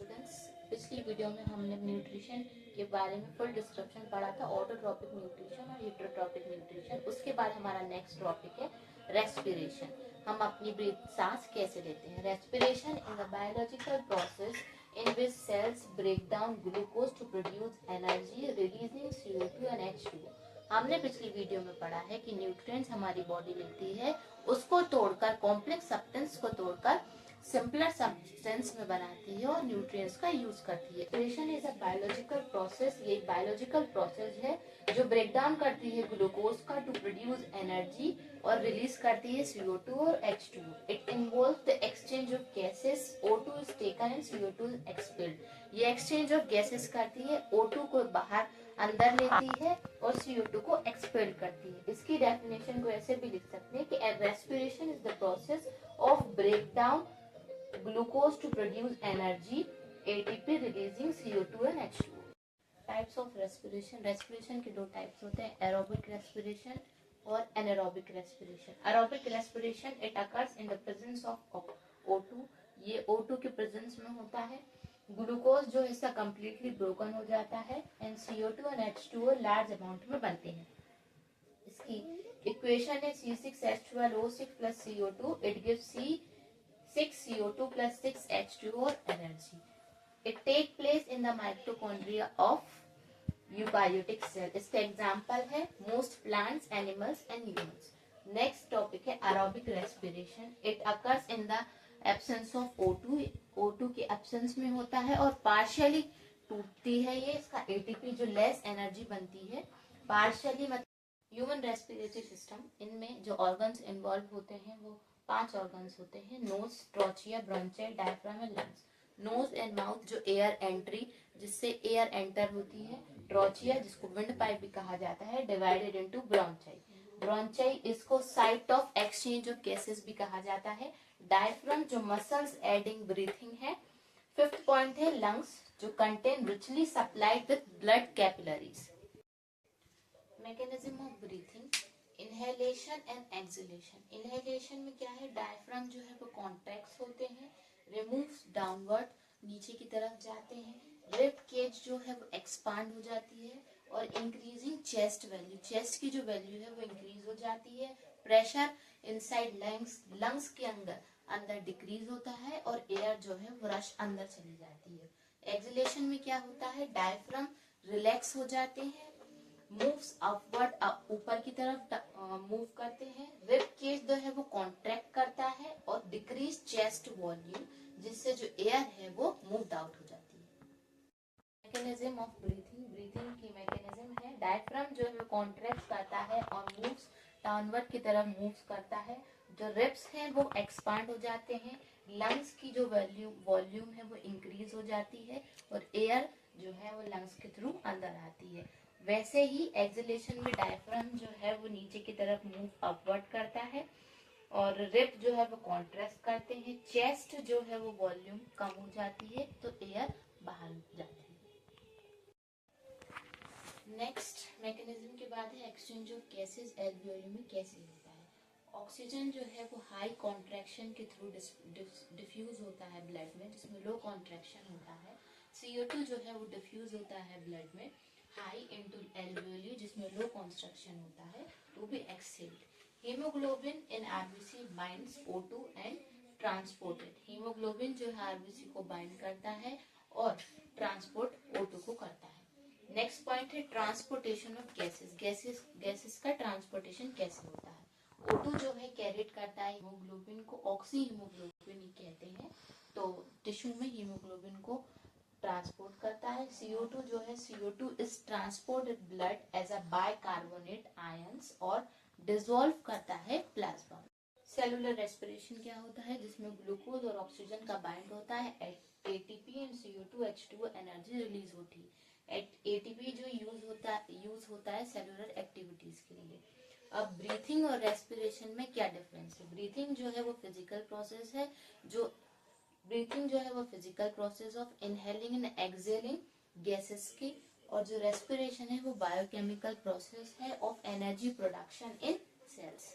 Students, पिछली video में हमने न्यूट्रिशन के बारे में फुल डिस्क्रिप्शन पढ़ा था, ऑटोट्रॉपिक न्यूट्रिशन और हीटरोट्रॉपिक न्यूट्रिशन। उसके बाद हमारा नेक्स्ट टॉपिक है रेस्पिरेशन। हम अपनी ब्रीथ सांस कैसे लेते हैं। Respiration is a biological process in which cells break down glucose to produce energy, releasing CO2 and H2O। हमने पिछली वीडियो में पढ़ा है कि न्यूट्रिएंट्स हमारी बॉडी लेती है, उसको तोड़कर कॉम्प्लेक्स सब्सटेंस को तोड़कर सिंपलर सब्सटेंस में बनाती है और न्यूट्रिएंट्स का यूज करती है। Respiration is a biological process, ये बायोलॉजिकल प्रोसेस है जो ब्रेक डाउन करती है ग्लूकोज का टू प्रोड्यूस एनर्जी और रिलीज करती है CO2 और H2O। It involve the exchange of gases, O2 is taken and CO2 is expelled. ये एक्सचेंज ऑफ गैसेस करती है, O2 को बाहर अंदर लेती है और CO2 को एक्सपेल करती है। इसकी डेफिनेशन को ऐसे भी लिख सकते हैं कि respiration is the process of break down glucose to produce energy, ATP releasing CO2 and H2O। Types of respiration. Respiration के दो टाइप्स होते हैं, एरोबिक रेस्पिरेशन और anaerobic respiration. Aerobic respiration it occurs in the presence of O2। ये O2 के presence में होता है। ग्लूकोज जो हिस्सा कंप्लीटली ब्रोकन हो जाता है and CO2 and H2O large amount में बनते हैं। इसकी इक्वेशन है C6H12O6 plus CO2, it gives C6CO2 plus 6H2O और energy. It take place in the mitochondria of eukaryotic cell. इसका एग्जाम्पल है most plants, animals and humans. Next topic है aerobic respiration. It occurs in the absence of O2। O2 के absence में होता है और partially टूटती है ये। इसका ATP जो लेस एनर्जी बनती है पार्शियली। ह्यूमन रेस्पिरेटरी सिस्टम, इनमें जो ऑर्गन्स इन्वॉल्व होते हैं वो 5 ऑर्गन्स होते हैं, nose, trachea, bronchi, diaphragm and lungs. Nose and mouth जो एयर एंट्री जिससे एयर एंटर होती है, ट्रोचिया जिसको विंड पाइप भी कहा जाता है, डिवाइडेड इनटू ब्रोंचाई। ब्रोंचाई इसको site of exchange of gases भी कहा जाता है। डायफ्राम जो मसल्स एडिंग ब्रीथिंग है। फिफ्थ पॉइंट है लंग्स जो contain richly supplied with blood capillaries. Mechanism of breathing, inhalation and exhalation. Inhalation में क्या है, डायफ्राम जो है वो कॉन्ट्रैक्ट होते हैं, रिमूव्स डाउनवर्ड नीचे की तरफ जाते हैं। रिब केज जो है वो एक्सपांड हो जाती है और इंक्रीजिंग चेस्ट वैल्यू, चेस्ट की जो वैल्यू है वो इंक्रीज हो जाती है। प्रेशर इनसाइड लंग्स, लंग्स के अंदर डिक्रीज होता है और एयर जो है वो रश अंदर चली जाती है। एक्सहेलेशन में क्या होता है, डायफ्राम रिलैक्स हो जाते हैं, मूव्स अपवर्ड, ऊपर की तरफ मूव करते हैं। रिब केज जो है वो कॉन्ट्रैक्ट करता है और डिक्रीज चेस्ट वॉल्यूम जिससे जो एयर है वो मूव्ड आउट हो जाती है। मैकेनिज्म ऑफ ब्रीथिंग, ब्रीथिंग की मैकेनिज्म है, डायफ्राम जो है वो कॉन्ट्रैक्ट करता है और मूव्स डाउनवर्ड की तरफ मूव्स करता है। जो रिब्स हैं वो एक्सपांड हो जाते हैं, लंग्स की जो वॉल्यूम है वो इंक्रीज हो जाती है और एयर जो है वो लंग्स के थ्रू अंदर आती है। वैसे ही एक्सहेलेशन में डायफ्राम जो है वो नीचे की तरफ मूव अपवर्ड करता है और रिब जो है वो कॉन्ट्रैक्ट करते हैं। चेस्ट जो है वो वॉल्यूम कम हो जाती है तो एयर बाहर जाती है। नेक्स्ट मैकेनिज्म के बाद है एक्सचेंज ऑफ गैसेस एल्वियोली में कैसे होता है। ऑक्सीजन जो है वो हाई कॉन्ट्रैक्शन के थ्रू डिफ्यूज होता है ब्लड में, जिसमें लो कॉन्ट्रैक्शन होता है। CO2 जो है वो डिफ्यूज होता है ब्लड में हाई इनटू एल्वियोली, जिसमें लो कॉन्ट्रैक्शन होता है, तो भी exhaled. Haemoglobin in RBC binds O2 and transported. Haemoglobin जो है RBC को बाइंड करता है और ट्रांसपोर्ट O2 को करता है। नेक्स्ट पॉइंट है ट्रांसपोर्टेशन ऑफ गैसेस। गैसेस का ट्रांसपोर्टेशन कैसे होता है। O2 जो है कैरिड करता है हीमोग्लोबिन को, ऑक्सी हीमोग्लोबिन ही कहते हैं, तो टिश्यू में हीमोग्लोबिन को ट्रांसपोर्ट करता है। CO2 जो है CO2 is transported blood as a bicarbonate ions और डिसॉल्व करता है प्लाज्मा। सेलुलर रेस्पिरेशन क्या होता है, जिसमें ग्लूकोज और ऑक्सीजन का बाइंड होता है, ATP and CO2 H2O energy release होती है। ATP जो यूज होता है सेलुलर एक्टिविटीज के लिए। अब ब्रीथिंग और रेस्पिरेशन में क्या डिफरेंस है। ब्रीथिंग जो है वो फिजिकल प्रोसेस है, ब्रीथिंग जो है वो physical process of inhaling and exhaling gases की, और जो रेस्पिरेशन है वो बायोकेमिकल प्रोसेस है of energy production in sales.